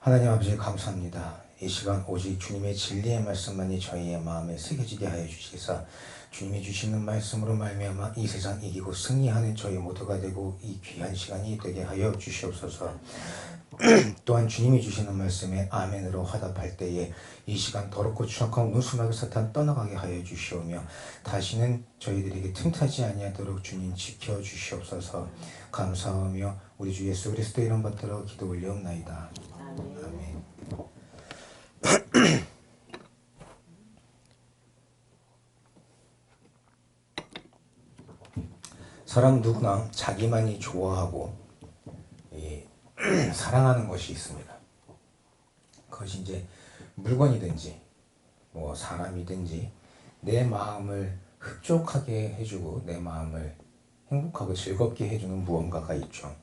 하나님 아버지 감사합니다. 이 시간 오직 주님의 진리의 말씀만이 저희의 마음에 새겨지게 하여 주시사 주님이 주시는 말씀으로 말미암아 이 세상 이기고 승리하는 저희 모두가 되고 이 귀한 시간이 되게 하여 주시옵소서. 또한 주님이 주시는 말씀에 아멘으로 화답할 때에 이 시간 더럽고 추악하고 눈수막을 사탄 떠나가게 하여 주시오며 다시는 저희들에게 틈타지 아니하도록 주님 지켜 주시옵소서. 감사하며 우리 주 예수 그리스도 이름 받들어 기도 올리옵나이다. 아멘. 사람 누구나 자기만이 좋아하고 사랑하는 것이 있습니다. 그것이 이제 물건이든지 뭐 사람이든지 내 마음을 흡족하게 해주고 내 마음을 행복하고 즐겁게 해주는 무언가가 있죠.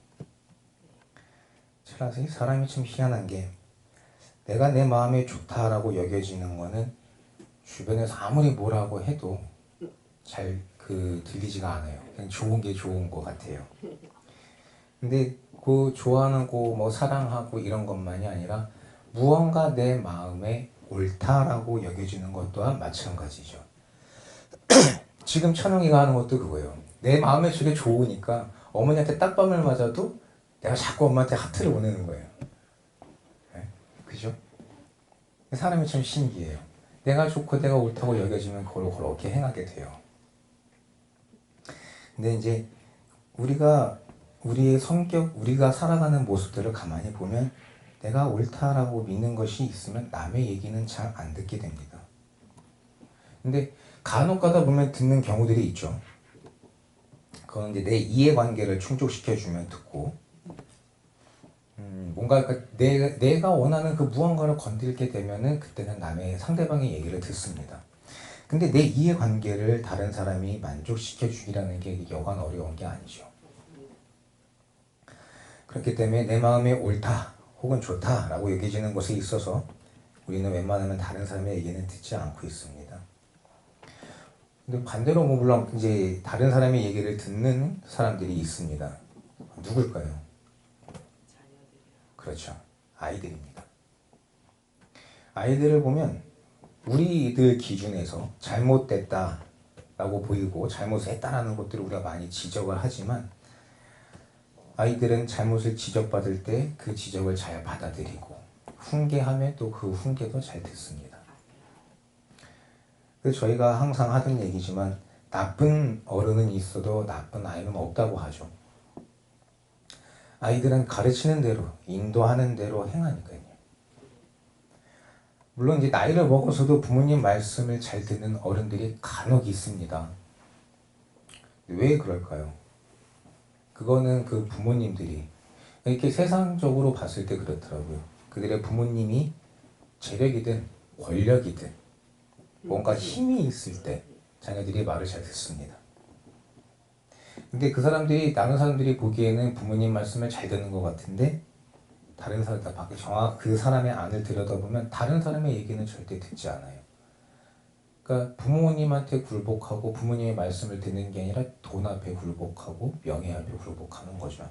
사람이 참 희한한 게 내가 내 마음에 좋다라고 여겨지는 거는 주변에서 아무리 뭐라고 해도 잘 들리지가 않아요. 그냥 좋은 게 좋은 것 같아요. 근데 그 좋아하는 거 뭐 사랑하고 이런 것만이 아니라 무언가 내 마음에 옳다라고 여겨지는 것 또한 마찬가지죠. 지금 천영이가 하는 것도 그거예요. 내 마음에 저게 좋으니까 어머니한테 딱밤을 맞아도 내가 자꾸 엄마한테 하트를 보내는 거예요. 네? 그죠? 사람이 참 신기해요. 내가 좋고 내가 옳다고 여겨지면 그걸 그렇게 행하게 돼요. 근데 이제 우리의 성격, 우리가 살아가는 모습들을 가만히 보면 내가 옳다라고 믿는 것이 있으면 남의 얘기는 잘 안 듣게 됩니다. 근데 간혹 가다 보면 듣는 경우들이 있죠. 그건 이제 내 이해관계를 충족시켜주면 듣고 뭔가 내가 원하는 그 무언가를 건들게 되면은 그때는 남의 상대방의 얘기를 듣습니다. 근데 내 이해관계를 다른 사람이 만족시켜주기라는 게 여간 어려운 게 아니죠. 그렇기 때문에 내 마음에 옳다 혹은 좋다라고 여겨지는 것에 있어서 우리는 웬만하면 다른 사람의 얘기는 듣지 않고 있습니다. 근데 반대로 물론 이제 다른 사람의 얘기를 듣는 사람들이 있습니다. 누굴까요? 그렇죠. 아이들입니다. 아이들을 보면 우리들 기준에서 잘못됐다라고 보이고 잘못을 했다라는 것들을 우리가 많이 지적을 하지만 아이들은 잘못을 지적받을 때 그 지적을 잘 받아들이고 훈계하면 또 그 훈계도 잘 듣습니다. 그래서 저희가 항상 하던 얘기지만 나쁜 어른은 있어도 나쁜 아이는 없다고 하죠. 아이들은 가르치는 대로 인도하는 대로 행하니까요. 물론 이제 나이를 먹어서도 부모님 말씀을 잘 듣는 어른들이 간혹 있습니다. 왜 그럴까요? 그거는 그 부모님들이 이렇게 세상적으로 봤을 때 그렇더라고요. 그들의 부모님이 재력이든 권력이든 뭔가 힘이 있을 때 자녀들이 말을 잘 듣습니다. 근데 다른 사람들이 보기에는 부모님 말씀을 잘 듣는 것 같은데 다른 사람 밖에 그 사람의 안을 들여다보면 다른 사람의 얘기는 절대 듣지 않아요. 그러니까 부모님한테 굴복하고 부모님의 말씀을 듣는 게 아니라 돈 앞에 굴복하고 명예 앞에 굴복하는 거죠.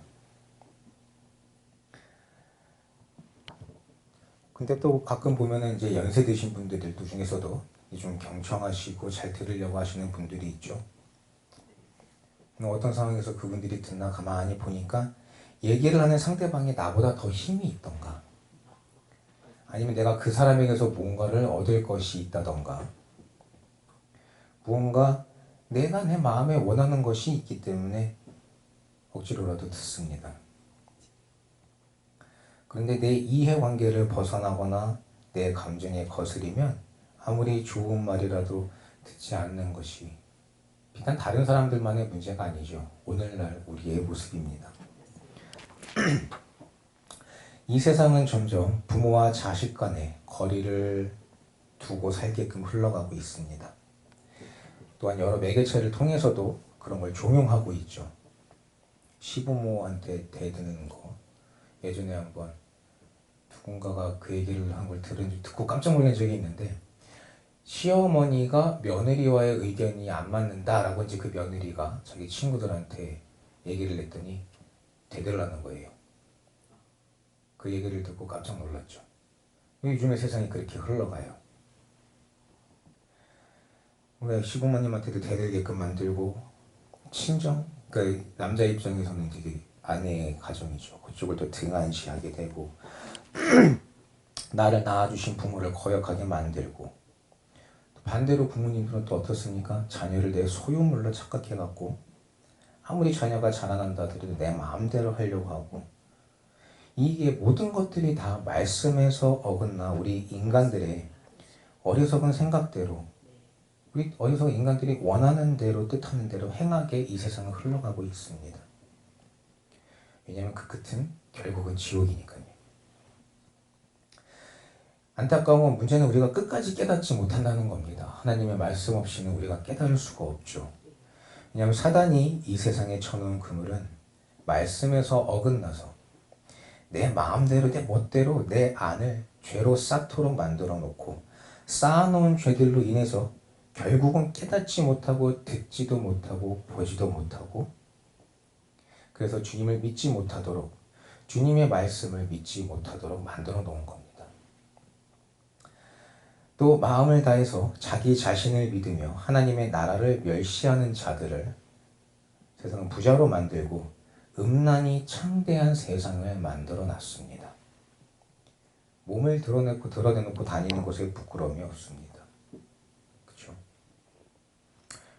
근데 또 가끔 보면은 이제 연세 드신 분들 중에서도 좀 경청하시고 잘 들으려고 하시는 분들이 있죠. 어떤 상황에서 그분들이 듣나 가만히 보니까 얘기를 하는 상대방이 나보다 더 힘이 있던가 아니면 내가 그 사람에게서 뭔가를 얻을 것이 있다던가 무언가 내가 내 마음에 원하는 것이 있기 때문에 억지로라도 듣습니다. 그런데 내 이해관계를 벗어나거나 내 감정에 거스리면 아무리 좋은 말이라도 듣지 않는 것이 비단 다른 사람들만의 문제가 아니죠. 오늘날 우리의 모습입니다. 이 세상은 점점 부모와 자식 간의 거리를 두고 살게끔 흘러가고 있습니다. 또한 여러 매개체를 통해서도 그런 걸 종용하고 있죠. 시부모한테 대드는 거. 예전에 한번 누군가가 그 얘기를 한 걸 듣고 깜짝 놀란 적이 있는데 시어머니가 며느리와의 의견이 안 맞는다라고 이제 그 며느리가 자기 친구들한테 얘기를 했더니 대들을 하는 거예요. 그 얘기를 듣고 깜짝 놀랐죠. 요즘에 세상이 그렇게 흘러가요. 왜 시부모님한테도 대들게끔 만들고 친정, 그러니까 남자 입장에서는 되게 아내의 가정이죠. 그쪽을 또 등한시하게 되고 나를 낳아주신 부모를 거역하게 만들고 반대로 부모님들은 또 어떻습니까? 자녀를 내 소유물로 착각해갖고 아무리 자녀가 자라난다 하더라도 내 마음대로 하려고 하고 이게 모든 것들이 다 말씀에서 어긋나 우리 인간들의 어리석은 생각대로 우리 어리석은 인간들이 원하는 대로 뜻하는 대로 행하게 이 세상은 흘러가고 있습니다. 왜냐하면 그 끝은 결국은 지옥이니까요. 안타까운 문제는 우리가 끝까지 깨닫지 못한다는 겁니다. 하나님의 말씀 없이는 우리가 깨달을 수가 없죠. 왜냐하면 사단이 이 세상에 쳐놓은 그물은 말씀에서 어긋나서 내 마음대로 내 멋대로 내 안을 죄로 쌓도록 만들어 놓고 쌓아놓은 죄들로 인해서 결국은 깨닫지 못하고 듣지도 못하고 보지도 못하고 그래서 주님을 믿지 못하도록 주님의 말씀을 믿지 못하도록 만들어 놓은 겁니다. 또 마음을 다해서 자기 자신을 믿으며 하나님의 나라를 멸시하는 자들을 세상은 부자로 만들고 음란히 창대한 세상을 만들어 놨습니다. 몸을 드러내놓고 다니는 것에 부끄러움이 없습니다. 그렇죠?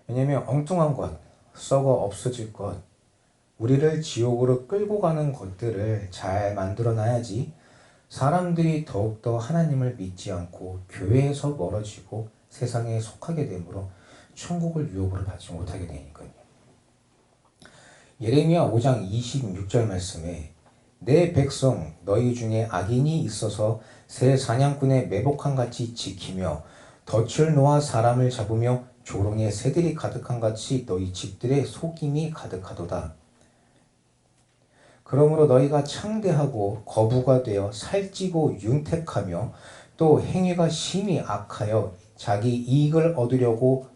왜냐하면 엉뚱한 것, 썩어 없어질 것, 우리를 지옥으로 끌고 가는 것들을 잘 만들어 놔야지 사람들이 더욱더 하나님을 믿지 않고 교회에서 멀어지고 세상에 속하게 되므로 천국을 유업으로 받지 못하게 되니까요. 예레미야 5장 26절 말씀에 내 백성 너희 중에 악인이 있어서 새 사냥꾼의 매복한 같이 지키며 덫을 놓아 사람을 잡으며 조롱의 새들이 가득한 같이 너희 집들의 속임이 가득하도다. 그러므로 너희가 창대하고 거부가 되어 살찌고 윤택하며 또 행위가 심히 악하여 자기 이익을 얻으려고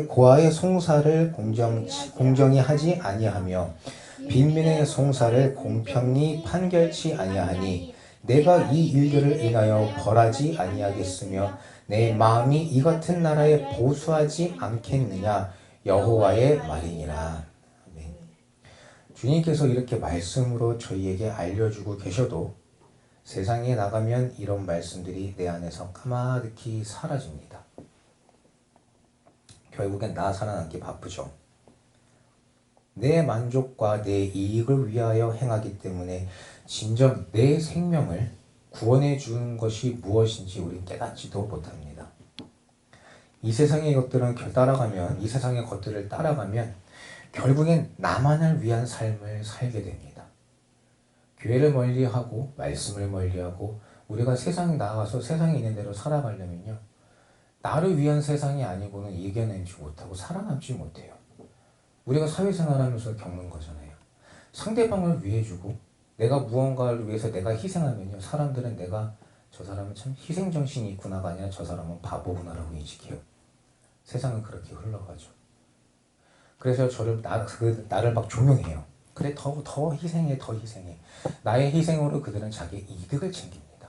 고아의 송사를 공정히 하지 아니하며 빈민의 송사를 공평히 판결치 아니하니 내가 이 일들을 인하여 벌하지 아니하겠으며 내 마음이 이 같은 나라에 보수하지 않겠느냐 여호와의 말이니라. 주님께서 이렇게 말씀으로 저희에게 알려주고 계셔도 세상에 나가면 이런 말씀들이 내 안에서 까마득히 사라집니다. 결국엔 나 살아남기 바쁘죠. 내 만족과 내 이익을 위하여 행하기 때문에 진정 내 생명을 구원해 주는 것이 무엇인지 우리는 깨닫지도 못합니다. 이 세상의 것들을 따라가면 이 세상의 것들을 따라가면 결국엔 나만을 위한 삶을 살게 됩니다. 교회를 멀리하고 말씀을 멀리하고 우리가 세상에 나가서 세상에 있는 대로 살아가려면요. 나를 위한 세상이 아니고는 이겨내지 못하고 살아남지 못해요. 우리가 사회생활하면서 겪는 거잖아요. 상대방을 위해주고 내가 무언가를 위해서 내가 희생하면요. 사람들은 저 사람은 참 희생정신이 있구나가 아니라 저 사람은 바보구나라고 인식해요. 세상은 그렇게 흘러가죠. 그래서 나를 막 조명해요. 그래 더 희생해 더 희생해. 나의 희생으로 그들은 자기의 이득을 챙깁니다.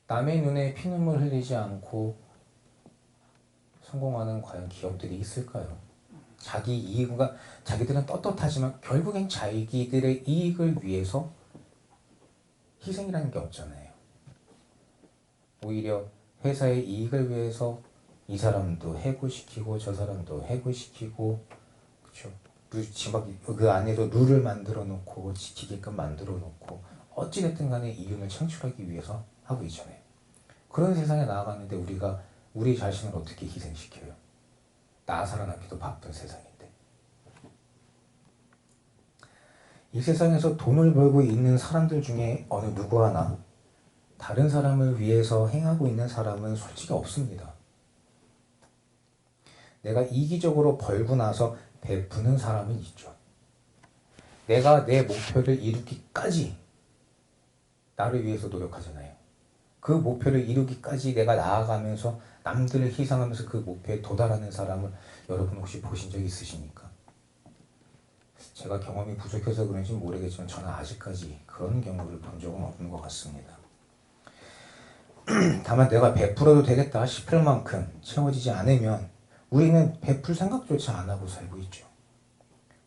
남의 눈에 피눈물 흘리지 않고 성공하는 과연 기업들이 있을까요? 자기들은 떳떳하지만 결국엔 자기들의 이익을 위해서 희생이라는 게 없잖아요. 오히려 회사의 이익을 위해서 이 사람도 해고시키고 저 사람도 해고시키고 그렇죠. 그 안에도 룰을 만들어 놓고 지키게끔 만들어 놓고 어찌됐든 간에 이윤을 창출하기 위해서 하고 있잖아요. 그런 세상에 나아가는데 우리가 우리 자신을 어떻게 희생시켜요? 나 살아남기도 바쁜 세상인데. 이 세상에서 돈을 벌고 있는 사람들 중에 어느 누구 하나 다른 사람을 위해서 행하고 있는 사람은 솔직히 없습니다. 내가 이기적으로 벌고 나서 베푸는 사람은 있죠. 내가 내 목표를 이루기까지 나를 위해서 노력하잖아요. 그 목표를 이루기까지 내가 나아가면서 남들을 희생하면서 그 목표에 도달하는 사람을 여러분 혹시 보신 적 있으십니까? 제가 경험이 부족해서 그런지 모르겠지만 저는 아직까지 그런 경우를 본 적은 없는 것 같습니다. 다만 내가 베풀어도 되겠다 싶을 만큼 채워지지 않으면 우리는 베풀 생각조차 안 하고 살고 있죠.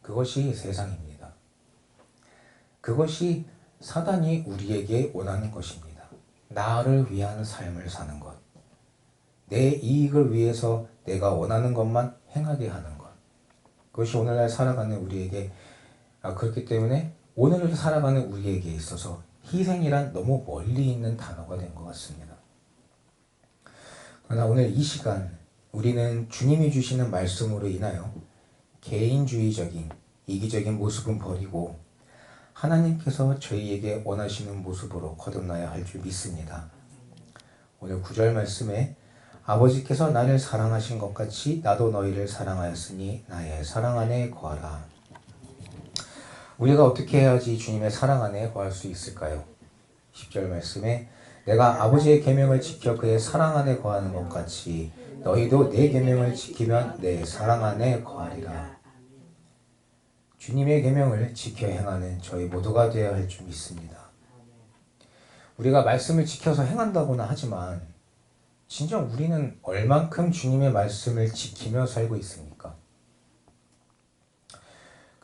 그것이 세상입니다. 그것이 사단이 우리에게 원하는 것입니다. 나를 위한 삶을 사는 것. 내 이익을 위해서 내가 원하는 것만 행하게 하는 것. 그것이 오늘날 살아가는 우리에게 그렇기 때문에 오늘을 살아가는 우리에게 있어서 희생이란 너무 멀리 있는 단어가 된 것 같습니다. 그러나 오늘 이 시간 우리는 주님이 주시는 말씀으로 인하여 개인주의적인 이기적인 모습은 버리고 하나님께서 저희에게 원하시는 모습으로 거듭나야 할 줄 믿습니다. 오늘 9절 말씀에 아버지께서 나를 사랑하신 것 같이 나도 너희를 사랑하였으니 나의 사랑 안에 거하라. 우리가 어떻게 해야지 주님의 사랑 안에 거할 수 있을까요? 10절 말씀에 내가 아버지의 계명을 지켜 그의 사랑 안에 거하는 것 같이 너희도 내 계명을 지키면 내 사랑 안에 거하리라. 주님의 계명을 지켜 행하는 저희 모두가 되어야 할 줄 믿습니다. 우리가 말씀을 지켜서 행한다고는 하지만 진정 우리는 얼만큼 주님의 말씀을 지키며 살고 있습니까?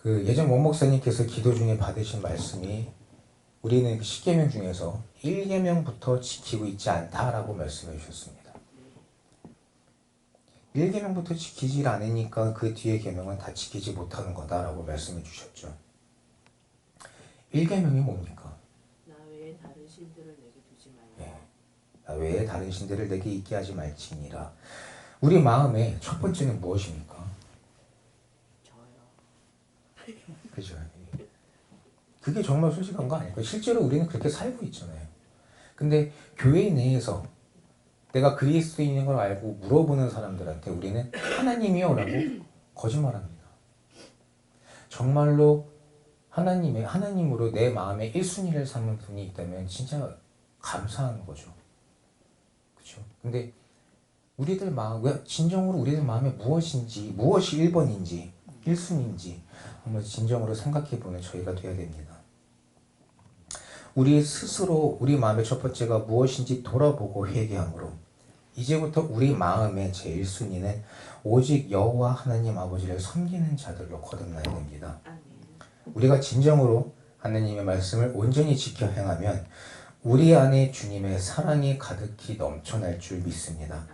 예전 원 목사님께서 기도 중에 받으신 말씀이 우리는 10계명 중에서 1계명부터 지키고 있지 않다라고 말씀해 주셨습니다. 1계명부터 지키질 않으니까 그 뒤에 계명은 다 지키지 못하는 거다라고 말씀해 주셨죠. 1계명이 뭡니까? 나 외에 다른 신들을 내게 두지 말라. 나 외에 다른 신들을 내게 있게 하지 말지니라. 우리 마음의 첫 번째는 무엇입니까? 저요. 그죠? 그게 정말 솔직한 거 아닐까요? 실제로 우리는 그렇게 살고 있잖아요. 근데 교회 내에서 내가 그리스도인인 걸 알고 물어보는 사람들한테 우리는 하나님이요 라고 거짓말합니다. 정말로 하나님으로 내 마음에 1순위를 삼는 분이 있다면 진짜 감사한 거죠. 그렇죠? 근데 우리들 마음, 진정으로 우리들 마음에 무엇이 1번인지 1순위인지 한번 진정으로 생각해보는 저희가 되어야 됩니다. 우리 스스로 우리 마음의 첫 번째가 무엇인지 돌아보고 회개함으로 이제부터 우리 마음의 제1순위는 오직 여호와 하나님 아버지를 섬기는 자들로 거듭나야 됩니다. 우리가 진정으로 하나님의 말씀을 온전히 지켜 행하면 우리 안에 주님의 사랑이 가득히 넘쳐날 줄 믿습니다.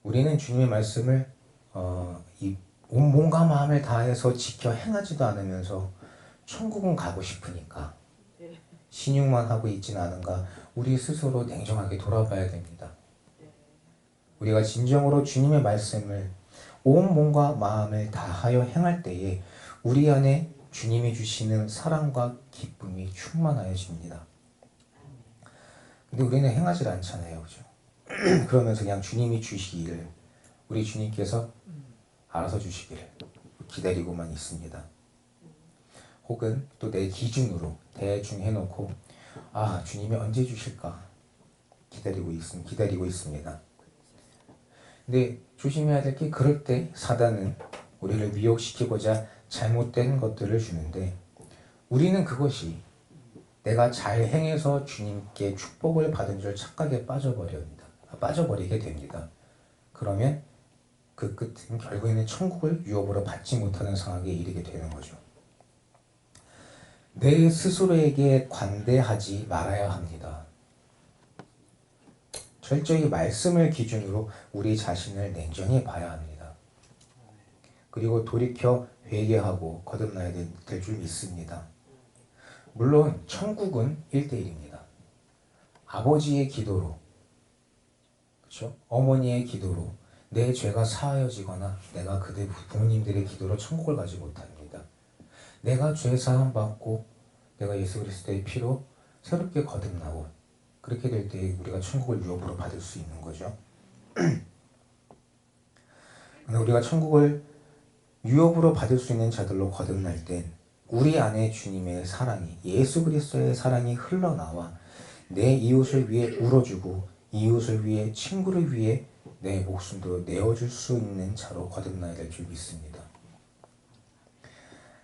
우리는 주님의 말씀을 온 몸과 마음을 다해서 지켜 행하지도 않으면서 천국은 가고 싶으니까 신용만 하고 있지는 않은가 우리 스스로 냉정하게 돌아봐야 됩니다. 우리가 진정으로 주님의 말씀을 온 몸과 마음을 다하여 행할 때에 우리 안에 주님이 주시는 사랑과 기쁨이 충만하여집니다. 근데 우리는 행하지 않잖아요. 그죠? 그러면서 그냥 주님이 주시기를 우리 주님께서 알아서 주시기를 기다리고만 있습니다. 혹은 또 내 기준으로 대충 해놓고 주님이 언제 주실까 기다리고 있습니다. 근데 조심해야 될 게 그럴 때 사단은 우리를 미혹시키고자 잘못된 것들을 주는데 우리는 그것이 내가 잘 행해서 주님께 축복을 받은 줄 착각에 빠져버리게 됩니다. 그러면 그 끝은 결국에는 천국을 유업으로 받지 못하는 상황에 이르게 되는 거죠. 내 스스로에게 관대하지 말아야 합니다. 철저히 말씀을 기준으로 우리 자신을 냉정히 봐야 합니다. 그리고 돌이켜 회개하고 거듭나야 될 줄 믿습니다. 물론 천국은 1대1입니다. 아버지의 기도로, 그렇죠? 어머니의 기도로 내 죄가 사하여지거나 내가 그들 부모님들의 기도로 천국을 가지 못합니다. 내가 죄 사함 받고 내가 예수 그리스도의 피로 새롭게 거듭나고 그렇게 될 때 우리가 천국을 유업으로 받을 수 있는 거죠. 우리가 천국을 유업으로 받을 수 있는 자들로 거듭날 땐 우리 안에 주님의 사랑이 예수 그리스도의 사랑이 흘러나와 내 이웃을 위해 울어주고 이웃을 위해 친구를 위해 내 목숨도 내어줄 수 있는 자로 거듭나야 될 줄 믿습니다.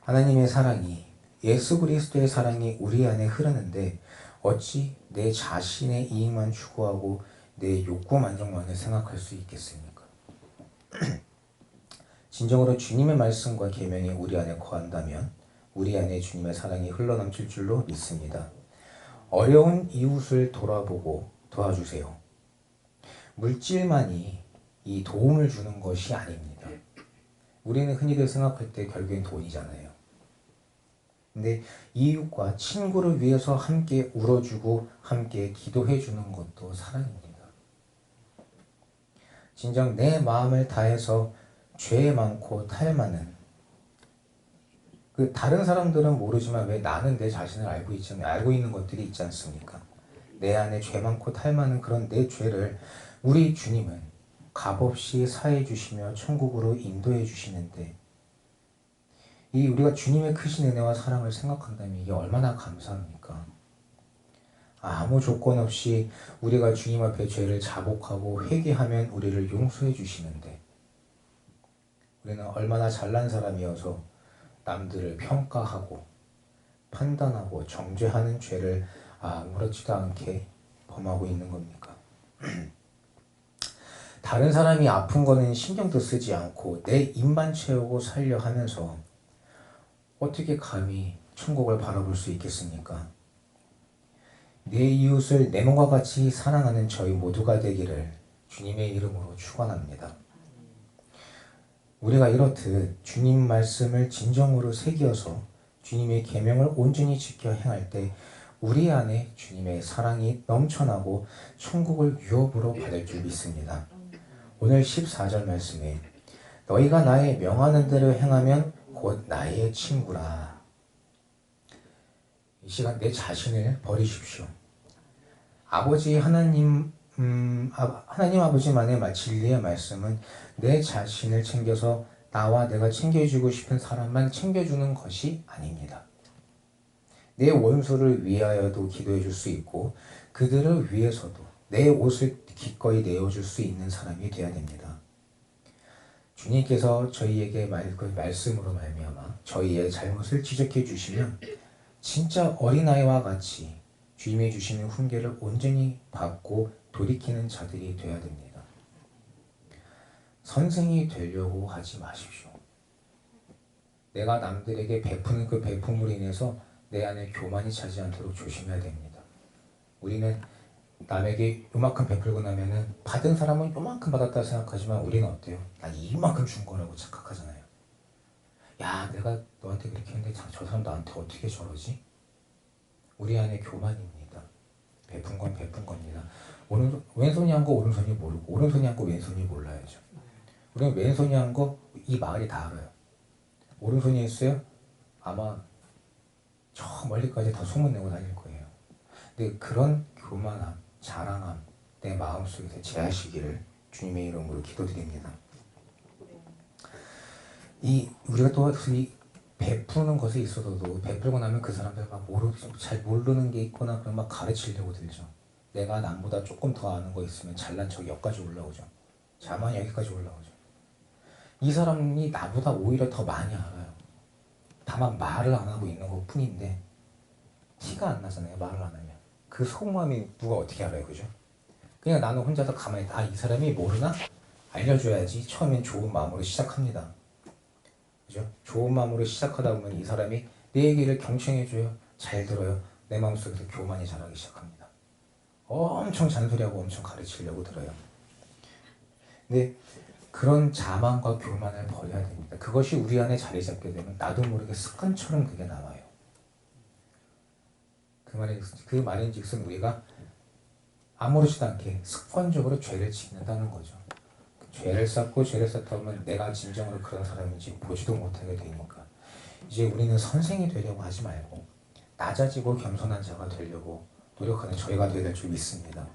하나님의 사랑이, 예수 그리스도의 사랑이 우리 안에 흐르는데 어찌 내 자신의 이익만 추구하고 내 욕구 만족만을 생각할 수 있겠습니까? 진정으로 주님의 말씀과 계명이 우리 안에 거한다면 우리 안에 주님의 사랑이 흘러넘칠 줄로 믿습니다. 어려운 이웃을 돌아보고 도와주세요. 물질만이 이 도움을 주는 것이 아닙니다. 우리는 흔히들 생각할 때 결국엔 돈이잖아요. 근데 이웃과 친구를 위해서 함께 울어주고 함께 기도해주는 것도 사랑입니다. 진정 내 마음을 다해서 죄 많고 탈 많은, 다른 사람들은 모르지만 왜 나는 내 자신을 알고 있는 것들이 있지 않습니까? 내 안에 죄 많고 탈 많은 그런 내 죄를 우리 주님은 값없이 사해 주시며 천국으로 인도해 주시는데, 이 우리가 주님의 크신 은혜와 사랑을 생각한다면 이게 얼마나 감사합니까? 아무 조건 없이 우리가 주님 앞에 죄를 자복하고 회개하면 우리를 용서해 주시는데, 우리는 얼마나 잘난 사람이어서 남들을 평가하고 판단하고 정죄하는 죄를 아무렇지도 않게 범하고 있는 겁니까? 다른 사람이 아픈 거는 신경도 쓰지 않고 내 입만 채우고 살려 하면서 어떻게 감히 천국을 바라볼 수 있겠습니까? 내 이웃을 내 몸과 같이 사랑하는 저희 모두가 되기를 주님의 이름으로 축원합니다. 우리가 이렇듯 주님 말씀을 진정으로 새기어서 주님의 계명을 온전히 지켜 행할 때 우리 안에 주님의 사랑이 넘쳐나고 천국을 유업으로 받을 줄 믿습니다. 오늘 14절 말씀에 너희가 나의 명하는 대로 행하면 곧 나의 친구라. 이 시간 내 자신을 버리십시오. 아버지 하나님 아버지만의 진리의 말씀은 내 자신을 챙겨서 나와 내가 챙겨주고 싶은 사람만 챙겨주는 것이 아닙니다. 내 원수를 위하여도 기도해 줄 수 있고 그들을 위해서도 내 옷을 기꺼이 내어줄 수 있는 사람이 되어야 됩니다. 주님께서 저희에게 말씀으로 말미암아 저희의 잘못을 지적해 주시면 진짜 어린아이와 같이 주님이 주시는 훈계를 온전히 받고 돌이키는 자들이 되어야 됩니다. 선생이 되려고 하지 마십시오. 내가 남들에게 베푸는 그 베품으로 인해서 내 안에 교만이 차지 않도록 조심해야 됩니다. 우리는 남에게 요만큼 베풀고 나면은 받은 사람은 요만큼 받았다 생각하지만 우리는 어때요? 나 이만큼 준 거라고 착각하잖아요. 야, 내가 너한테 그렇게 했는데 저 사람 나한테 어떻게 저러지? 우리 안에 교만입니다. 베푼 건 베푼 겁니다. 왼손이 한 거 오른손이 모르고 오른손이 한 거 왼손이 몰라야죠. 우리는 왼손이 한 거 이 마을이 다 알아요. 오른손이 했어요? 아마 저 멀리까지 다 소문내고 다닐 거예요. 근데 그런 교만함, 자랑함 내 마음속에서 제하시기를 주님의 이름으로 기도드립니다. 우리가 또 이 베푸는 것에 있어서도 베풀고 나면 그 사람들 잘 모르는 게 있거나 그런 막 가르치려고 들죠. 내가 남보다 조금 더 아는 거 있으면 잘난 척이 여기까지 올라오죠. 자만이 여기까지 올라오죠. 이 사람이 나보다 오히려 더 많이 알아요. 다만 말을 안 하고 있는 것 뿐인데 티가 안 나잖아요. 말을 안 하면. 그 속마음이 누가 어떻게 알아요. 그죠? 그냥 나는 혼자서 가만히 이 사람이 모르나? 알려줘야지. 처음엔 좋은 마음으로 시작합니다. 그죠? 좋은 마음으로 시작하다 보면 이 사람이 내 얘기를 경청해줘요. 잘 들어요. 내 마음속에서 교만이 자라기 시작합니다. 엄청 잔소리하고 엄청 가르치려고 들어요. 근데 그런 자만과 교만을 버려야 됩니다. 그것이 우리 안에 자리 잡게 되면 나도 모르게 습관처럼 그게 나와요. 그 말인즉슨 우리가 아무렇지도 않게 습관적으로 죄를 짓는다는 거죠. 죄를 쌓고 죄를 쌓다 보면 내가 진정으로 그런 사람인지 보지도 못하게 되니까 이제 우리는 선생이 되려고 하지 말고 낮아지고 겸손한 자가 되려고 노력하는 저희가 되어야 될 줄 믿습니다.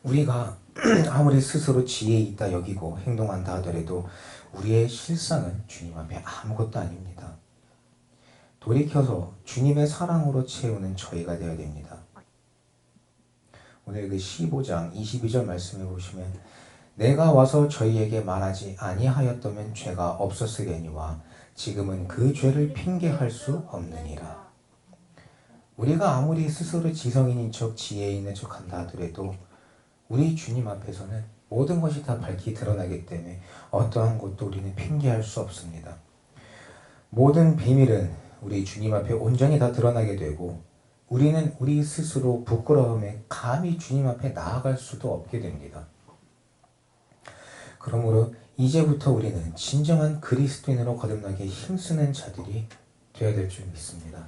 우리가 아무리 스스로 지혜 있다 여기고 행동한다 하더라도 우리의 실상은 주님 앞에 아무것도 아닙니다. 돌이켜서 주님의 사랑으로 채우는 저희가 되어야 됩니다. 오늘 그 15장 22절 말씀해 보시면 내가 와서 저희에게 말하지 아니하였다면 죄가 없었으려니와 지금은 그 죄를 핑계할 수 없느니라. 우리가 아무리 스스로 지성인인 척 지혜 있는 척 한다 하더라도 우리 주님 앞에서는 모든 것이 다 밝히 드러나기 때문에 어떠한 것도 우리는 핑계할 수 없습니다. 모든 비밀은 우리 주님 앞에 온전히 다 드러나게 되고 우리는 우리 스스로 부끄러움에 감히 주님 앞에 나아갈 수도 없게 됩니다. 그러므로 이제부터 우리는 진정한 그리스도인으로 거듭나게 힘쓰는 자들이 되어야 될 줄 믿습니다.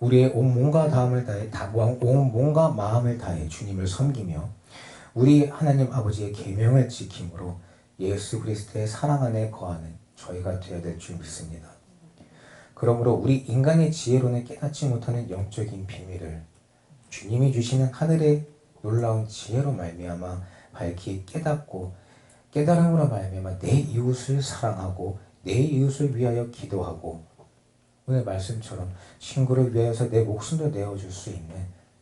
우리의 온 몸과 마음을 다해 주님을 섬기며 우리 하나님 아버지의 계명을 지킴으로 예수 그리스도의 사랑 안에 거하는 저희가 되어야 될 줄 믿습니다. 그러므로 우리 인간의 지혜로는 깨닫지 못하는 영적인 비밀을 주님이 주시는 하늘의 놀라운 지혜로 말미암아 밝히 깨닫고 깨달음으로 말미암아 내 이웃을 사랑하고 내 이웃을 위하여 기도하고 오늘 말씀처럼 친구를 위하여서 내 목숨도 내어줄 수 있는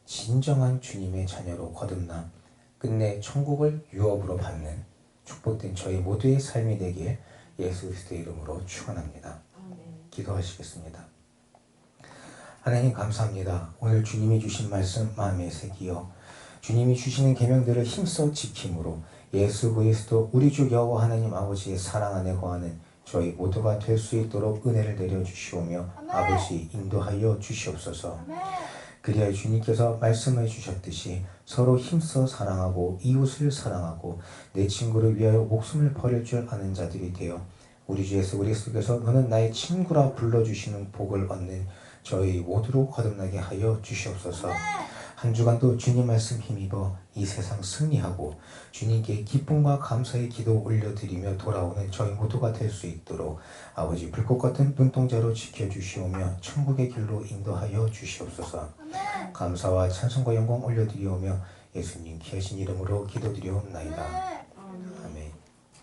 진정한 주님의 자녀로 거듭나 끝내 천국을 유업으로 받는 축복된 저희 모두의 삶이 되길 예수 그리스도의 이름으로 축원합니다. 기도하시겠습니다. 하나님 감사합니다. 오늘 주님이 주신 말씀 마음에 새기어 주님이 주시는 계명들을 힘써 지킴으로 예수 그리스도 우리 주 여호와 하나님 아버지의 사랑 안에 거하는 저희 모두가 될 수 있도록 은혜를 내려주시오며 아버지 인도하여 주시옵소서. 그리하여 주님께서 말씀해 주셨듯이 서로 힘써 사랑하고 이웃을 사랑하고 내 친구를 위하여 목숨을 버릴 줄 아는 자들이 되어 우리 주 예수 그리스도께서 너는 나의 친구라 불러주시는 복을 얻는 저희 모두로 거듭나게 하여 주시옵소서. 한 주간도 주님 말씀 힘입어 이 세상 승리하고 주님께 기쁨과 감사의 기도 올려드리며 돌아오는 저희 모두가 될 수 있도록 아버지 불꽃 같은 눈동자로 지켜주시오며 천국의 길로 인도하여 주시옵소서. 감사와 찬송과 영광 올려드리오며 예수님 귀하신 이름으로 기도드리옵나이다.